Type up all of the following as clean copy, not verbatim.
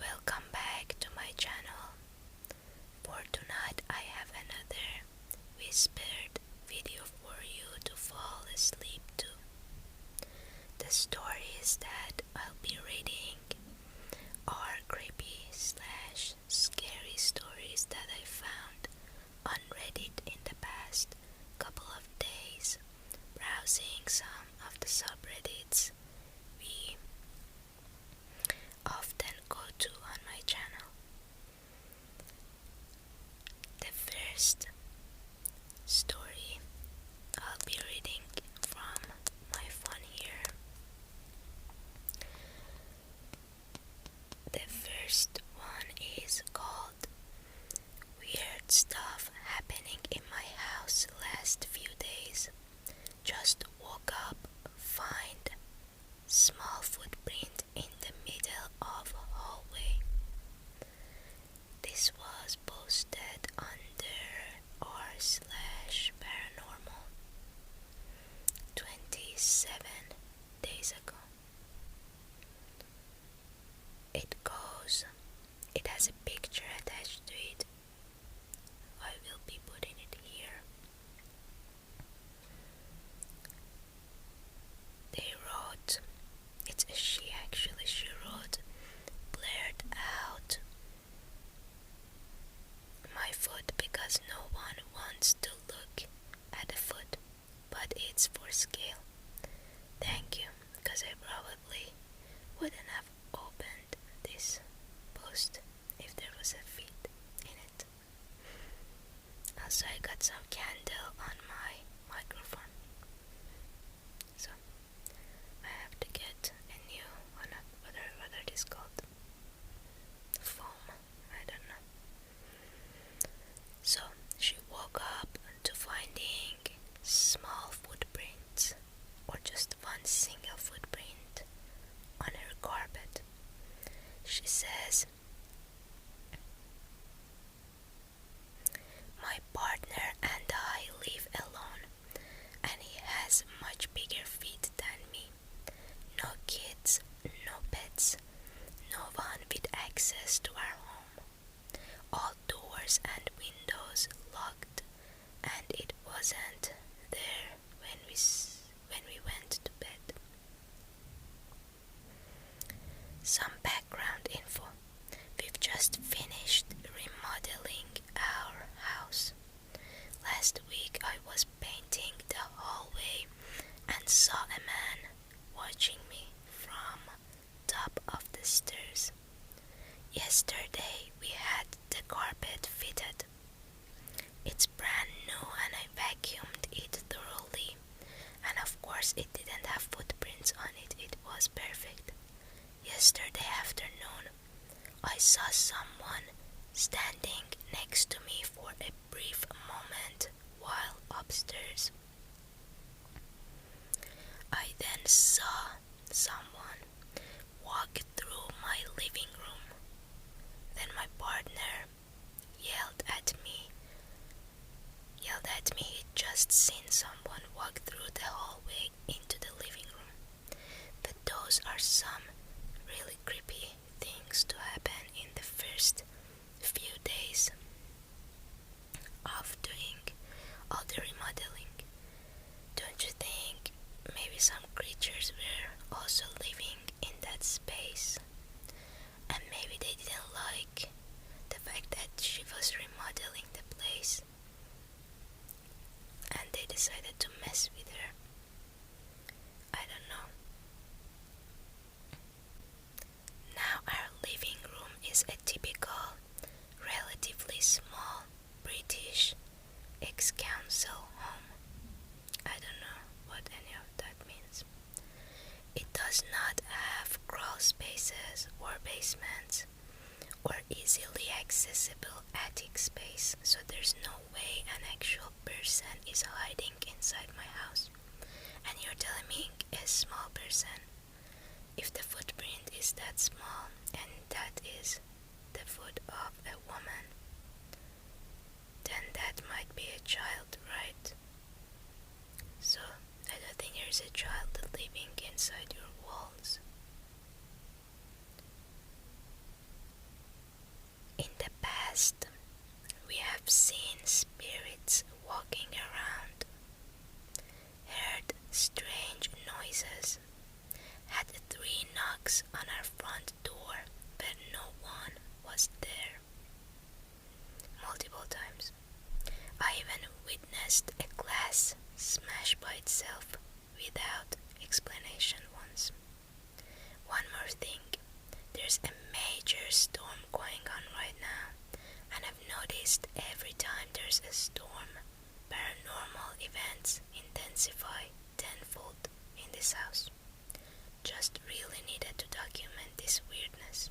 Welcome back to my channel. For tonight I have another whispered video for you to fall asleep to. The stories that I'll be reading are creepy slash scary stories that I found on Reddit in the past couple of days, browsing some of the subreddits we often go to on my channel. The first story I'll be reading from my phone here. The first one is called Weird Stuff Happening in My House Last Few Days. Just woke up, find small footprint in the middle of hallway. This was posted under r/paranormal 27 days ago. It has a picture attached to it. I will be putting it here. They wrote, it's a she actually, she wrote, blurred out my foot because no one wants to look at a foot, but it's for scale. Thank you, because I probably wouldn't have opened this post if there was a feet in it. Also, I got some candle on my microphone, so I have to get a new one. What are these called? Foam, I don't know. So she woke up to finding small footprints, or just one single footprint, on her carpet. She says, my partner and I live alone, and he has much bigger feet than me. No kids, no pets, no one with access to our home. All doors and windows locked, and it wasn't there when we went to bed. Some background info. We've just finished remodeling our house. Last week I was painting the hallway and saw a man watching me from top of the stairs. Yesterday we had the carpet fitted. It's brand new and I vacuumed it thoroughly, and of course it didn't have footprints on it. It was perfect. Yesterday afternoon I saw someone standing next to me for a brief moment while upstairs. I then saw someone walk through my living room. Then my partner yelled at me he'd just seen someone walk through the hallway into the living room. But those are some really creepy things to happen in the first few days of doing all the remodeling. Don't you think maybe some creatures were also living in that space, and maybe they didn't like the fact that she was remodeling the place, and they decided to mess with her? I don't know. Now our living room is a typical, relatively small British ex-council home. I don't know what any of that means. It does not have crawl spaces or basements or easily accessible attic space, so there's no way an actual person is hiding inside my house. And you're telling me a small person? If the footprint is that small, and that is the foot of a woman, then that might be a child, right? So I don't think there's a child living inside your walls. In the past, we have seen spirits walking around, heard strange noises, had 3 knocks on our front door, but no one was there. Multiple times. I even witnessed a glass smash by itself without explanation once. One more thing, there's a major storm going on right now, and I've noticed every time there's a storm, paranormal events intensify tenfold in this house. Just really needed to document this weirdness.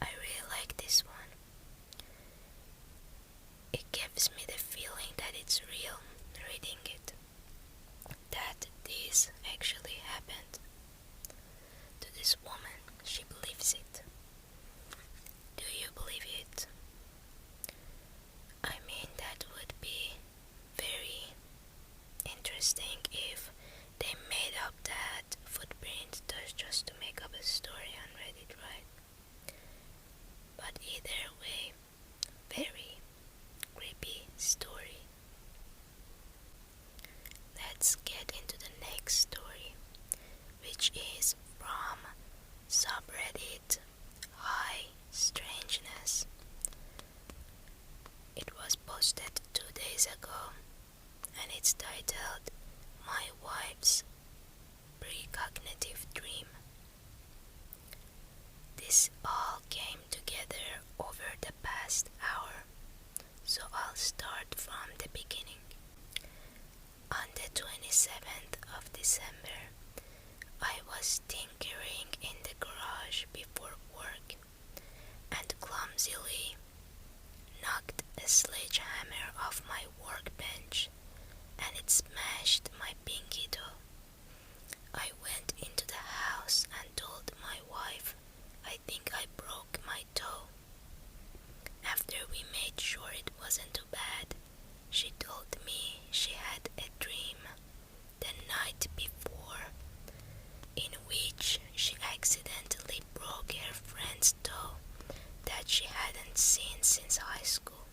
I really like this one. It gives me the feeling that it's real reading it, that this actually happened to this woman. She believes it. Do you believe it? I mean, that would be very interesting if they made up that footprint just to make up a story on Reddit, right? But either way, very creepy story. Let's get into the next story, which is from subreddit High Strangeness. It was posted 2 days ago, and it's titled My Wife's Precognitive Dream. This all came together over the past hour, so I'll start from the beginning. On the 27th of December, I was tinkering in the garage before work and clumsily knocked a sledgehammer off my workbench, and it smashed my pinky toe. I went into the house and told my wife I think I broke my toe. After we made sure it wasn't too bad, she told me she had a dream the night before in which she accidentally broke her friend's toe that she hadn't seen since high school.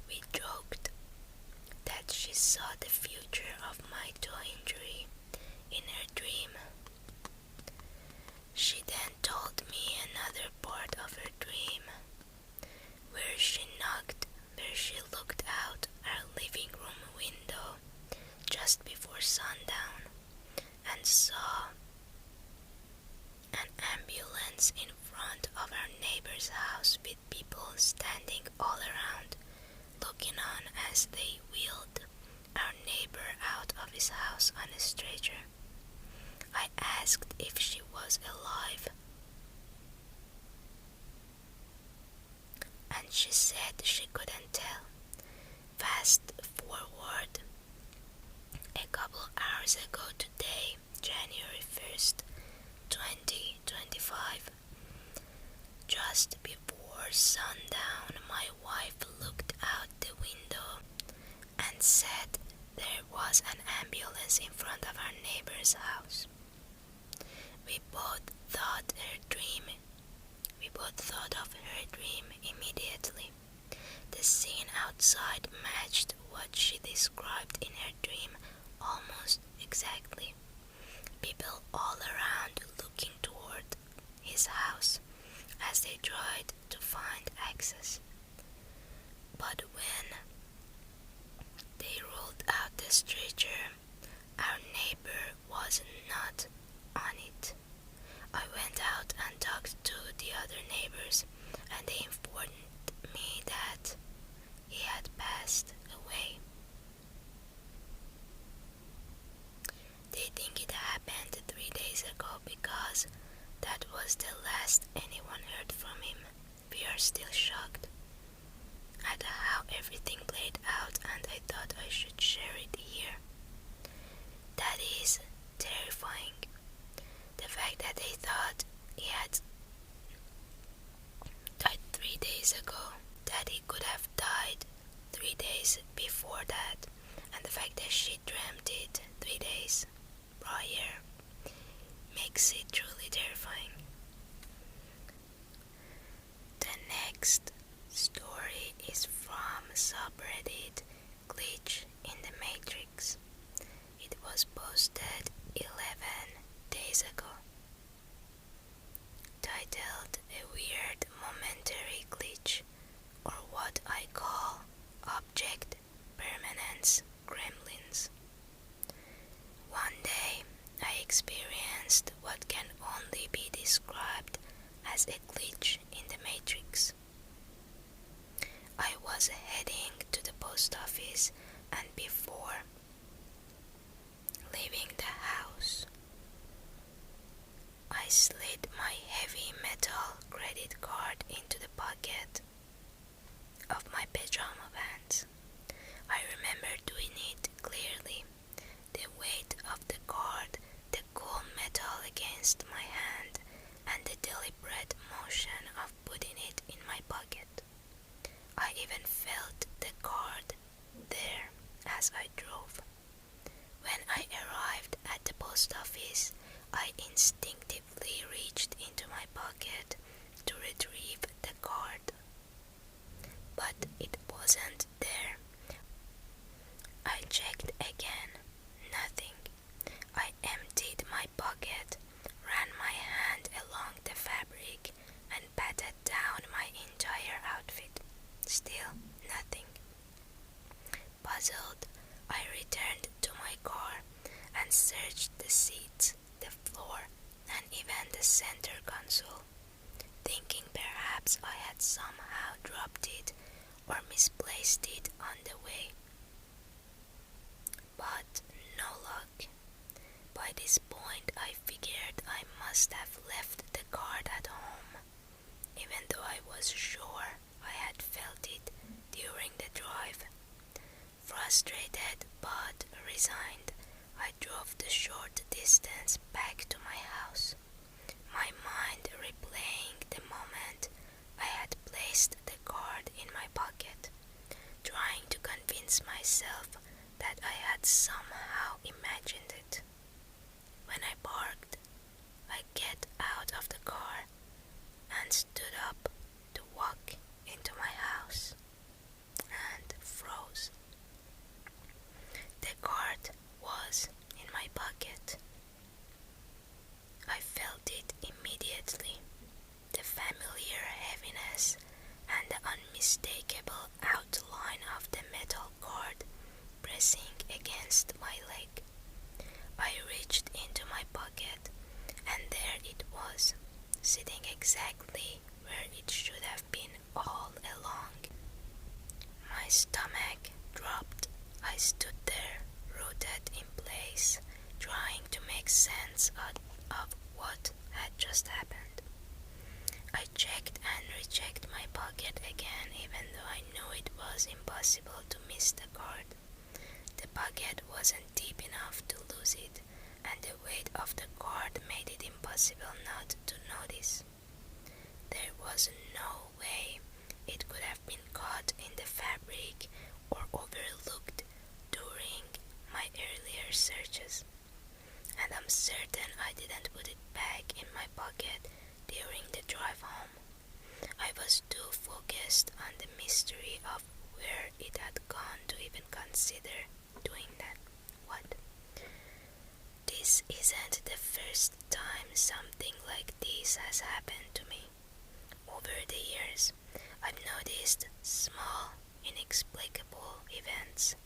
We joked that she saw the future of my toe injury in her dream. She then told me another part of her dream, where she looked out our living room window just before sundown and saw an ambulance in front of our neighbor's house with people standing all around looking on as they wheeled our neighbor out of his house on a stretcher. I asked if she was alive, and she said she couldn't tell. Fast forward a couple hours ago today, January 1st, 2025. Just before sundown, my wife looked out the window and said there was an ambulance in front of our neighbor's house. We both thought of her dream immediately. The scene outside matched what she described in her dream almost exactly. People all around looking toward his house as they tried to find access. But when they rolled out the stretcher, our neighbor was not on it. I went out and talked to the other neighbors, and they informed me that he had passed away. They think it happened 3 days ago because that was the last anyone heard from him. We are still shocked at how everything played out, and I thought I should share it here. That is terrifying. The fact that they thought he had died 3 days ago, that he could have died 3 days before that, and the fact that she dreamt it 3 days prior makes it truly terrifying. was a glitch in the matrix. I was heading to the post office, and before leaving the house, I slid my heavy metal credit card into the pocket of my pajama pants. I remember doing it clearly. The weight of the card, the cool metal against my hand, and the deliberate motion of putting it in my pocket. I even felt the card there as I drove. When I arrived at the post office, I instinctively reached into my pocket to retrieve the card. But it wasn't there. I checked again. Nothing. I emptied my pocket, ran my hand along the fabric, and patted down my entire outfit. Still nothing. Puzzled, I returned to my car and searched the seats, the floor, and even the center console, thinking perhaps I had somehow dropped it or misplaced it on the way. But no luck. By this point, I figured I must have left the card at home, even though I was sure I had felt it during the drive. Frustrated but resigned, I drove the short distance back to my house, my mind replaying the moment I had placed the card in my pocket, trying to convince myself that I had somehow imagined it. When I parked, I get out of the car and stood up to walk into my house and froze. The card was in my pocket. I felt it immediately, the familiar heaviness and the unmistakable outline of the metal card pressing against my leg. I reached into my pocket, and there it was, sitting exactly where it should have been all along. My stomach dropped. I stood there, rooted in place, trying to make sense of what had just happened. I checked and rechecked my pocket again, even though I knew it was impossible to miss the card. The pocket wasn't deep enough to lose it, and the weight of the card made it impossible not to notice. There was no way it could have been caught in the fabric or overlooked during my earlier searches, and I'm certain I didn't put it back in my pocket during the drive home. I was too focused on the mystery of where it had gone to even consider doing that. What? This isn't the first time something like this has happened to me. Over the years, I've noticed small, inexplicable events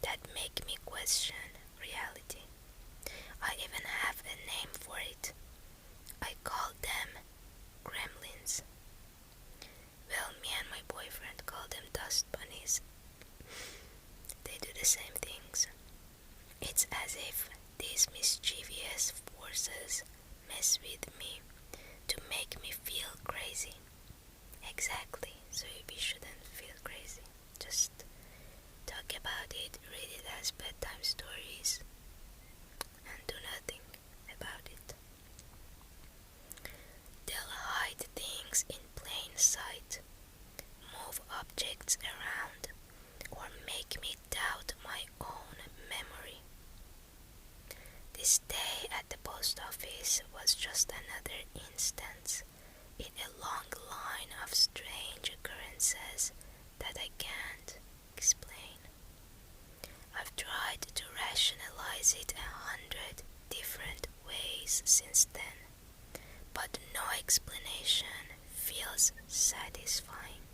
that make me question reality. I even have a name for it. I call them gremlins. Well, me and my boyfriend call them dust bunnies. They do the same things. It's as if these mischievous forces mess with me to make me feel crazy. Exactly, so we shouldn't feel crazy. Just talk about it, read it as bedtime stories, and do nothing about it. They'll hide things in plain sight, move objects around, or make me doubt my own memory. This day at the post office was just another instance in a long line of strange occurrences that I can't explain. I've tried to rationalize it 100 different ways since then, but no explanation feels satisfying.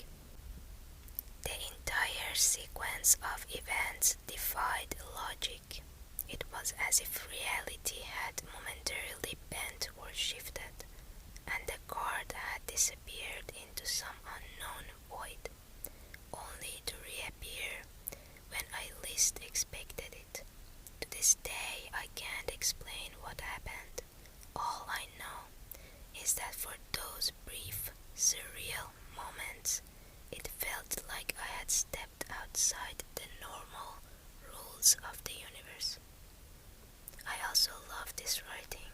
The entire sequence of events defied logic. It was as if reality had momentarily bent or shifted, and the card had disappeared into some unknown void, only to reappear when I least expected it. To this day, I can't explain what happened. All I know is that for those brief, surreal moments, it felt like I had stepped outside the normal rules of the universe. I also love this writing.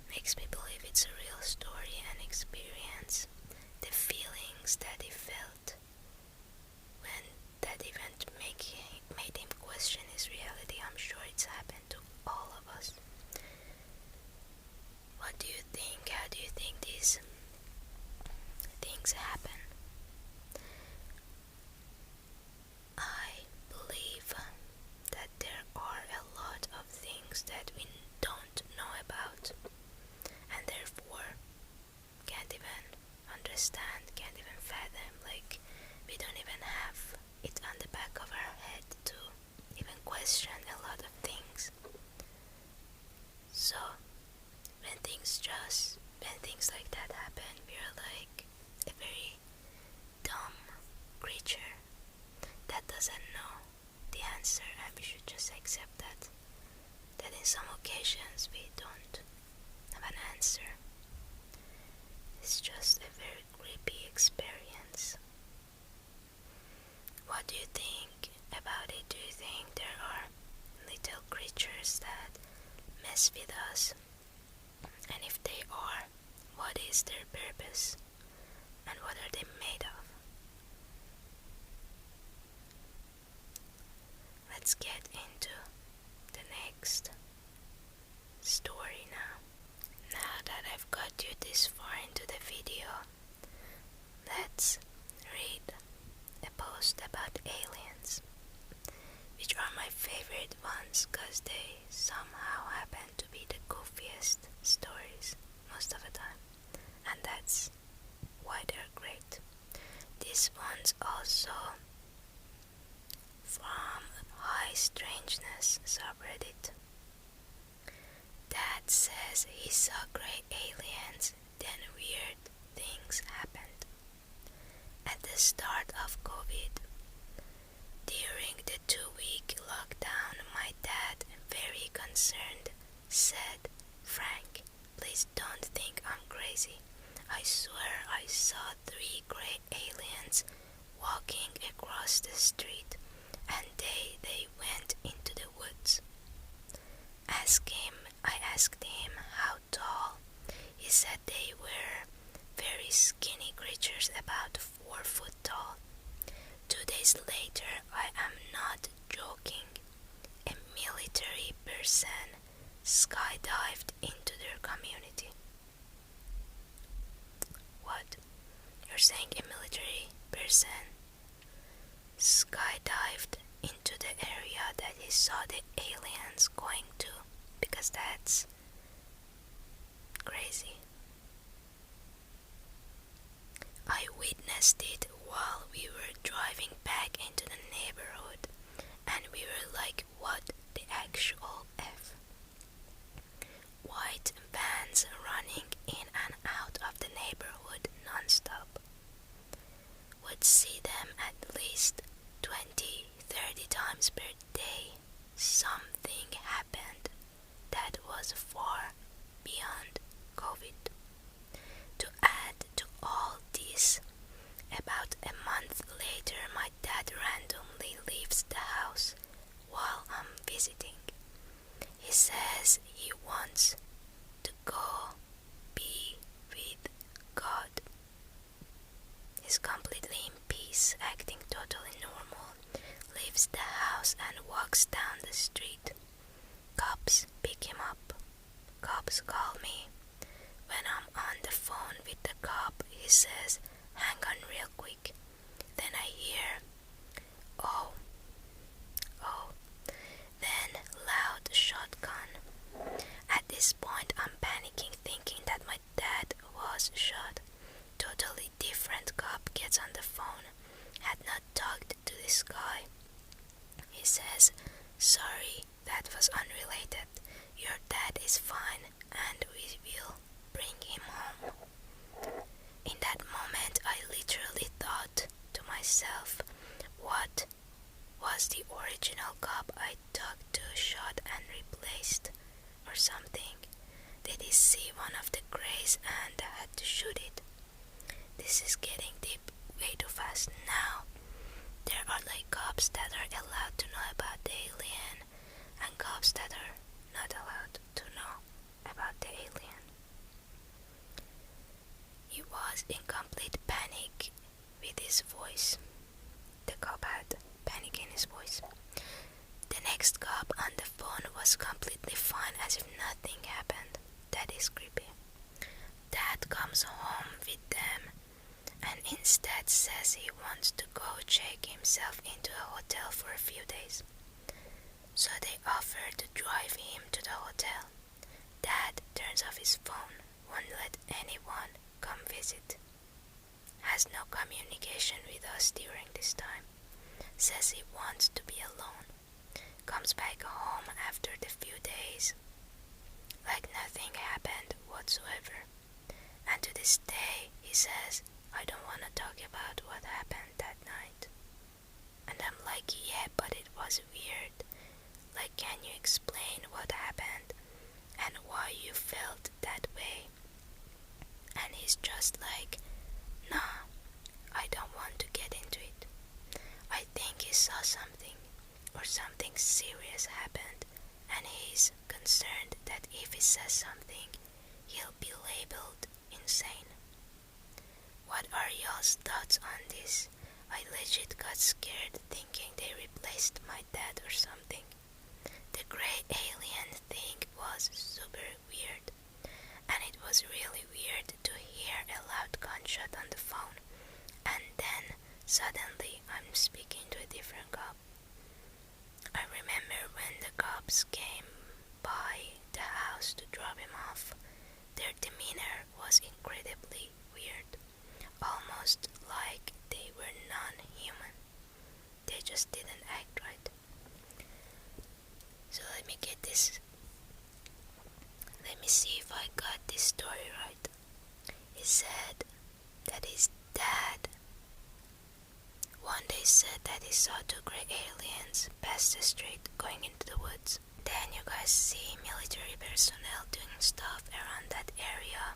Makes me believe it's a real story and experience. The feelings that he felt when that event made him question his reality. I'm sure it's happened to all of us. What do you think? How do you think these things happen? I believe that there are a lot of things that we don't know about, and therefore can't even understand, can't even fathom. Like, we don't even have it on the back of our head to even question a lot of things. So when things like that happen, we are like a very dumb creature that doesn't know the answer, and we should just accept that in some occasions we don't have an answer. It's just a very creepy experience. What do you think about it? Do you think there are little creatures that mess with us? And if they are, what is their purpose? And what are they made of? Let's get into the next story now. Now that I've got you this far into the video, let's read a post about aliens, which are my favorite ones because they somehow happen to be the goofiest stories most of the time, and that's why they're great. This one's also from High Strangeness subreddit. Dad says he saw grey aliens, then weird things happened. At the start of COVID, during the 2-week lockdown, my dad, very concerned, said, "Frank, please don't think I'm crazy. I swear I saw 3 grey aliens walking across the street, and they went into the woods." I asked him how tall. He said they were very skinny creatures, about 4 foot tall. 2 days later, I am not joking, a military person skydived into their community. What? You're saying a military person skydived into the area that he saw the aliens going to? Because that's crazy. I witnessed it while we were driving back into the neighborhood, and we were like, what the actual F? White vans running in and out of the neighborhood non-stop. Would see them at least 20-30 times per day. Something happened that was far beyond COVID. To add to all this, about a month later, my dad randomly leaves the house while I'm visiting. He says he wants to go be with God. He's completely in peace, acting totally normal, leaves the house and walks down the street. Cops pick him up. Cops call me. When I'm on the phone with the cop, he says, "Hang on real quick." Then I hear, oh, then loud shotgun. At this point, I'm panicking, thinking that my dad was shot. Totally different cop gets on the phone. Had not talked to this guy. He says, "Sorry, that was unrelated. Your dad is fine, and we will bring him home." original cop I talked to shot and replaced or something. They did see one of the greys and had to shoot it. This is getting deep way too fast now. There are like cops that are allowed to know about the alien and cops that are not allowed to know about the alien. He was in complete panic with his voice. The cop had panic in his voice. The next cop on the phone was completely fine as if nothing happened. That is creepy. Dad comes home with them and instead says he wants to go check himself into a hotel for a few days. So they offer to drive him to the hotel. Dad turns off his phone, won't let anyone come visit. Has no communication with us during this time. Says he wants to be alone. Comes back home after the few days like nothing happened whatsoever. And to this day he says, I don't want to talk about what happened that night. And I'm like, yeah, but it was weird. Like, can you explain what happened and why you felt that way? And he's just like, nah, I don't want to get into it. I think he saw something or something serious happened and he's concerned that if he says something, he'll be labeled insane. What are y'all's thoughts on this? I legit got scared thinking they replaced my dad or something. The grey alien thing was super weird, and it was really weird to hear a loud gunshot on the phone, and then suddenly I'm speaking to a different cop. I remember when the cops came by the house to drop him off, their demeanor was incredibly weird, almost like they were non-human. They just didn't act right. So let me get this. Let me see if I got this story right. He said that his dad one day said that he saw two grey aliens pass the street going into the woods. Then you guys see military personnel doing stuff around that area,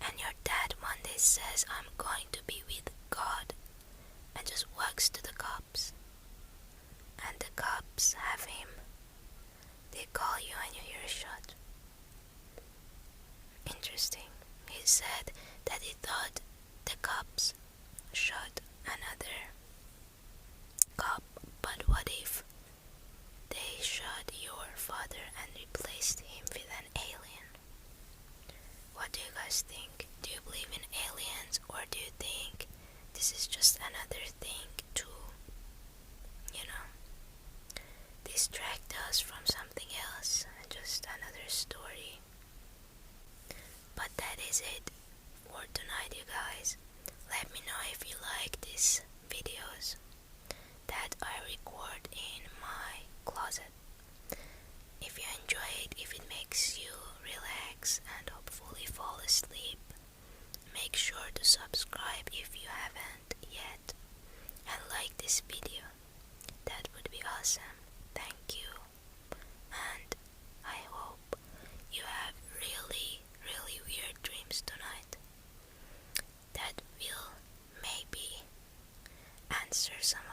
and your dad one day says, I'm going to be with God, and just walks to the cops. And the cops have him. They call you and you hear a shot. Interesting. He said that he thought the cops shot another cop, but what if they shot your father and replaced him with an alien? What do you guys think? Do you believe in aliens, or do you think this is just another thing to, distract us from something else, and just another story? But that is it for tonight, you guys. Let me know if you like these videos that I record in my closet. If you enjoy it, if it makes you relax and hopefully fall asleep, make sure to subscribe if you haven't yet, and like this video. That would be awesome. Thank you, and I hope you have really, really weird dreams tonight that will maybe answer some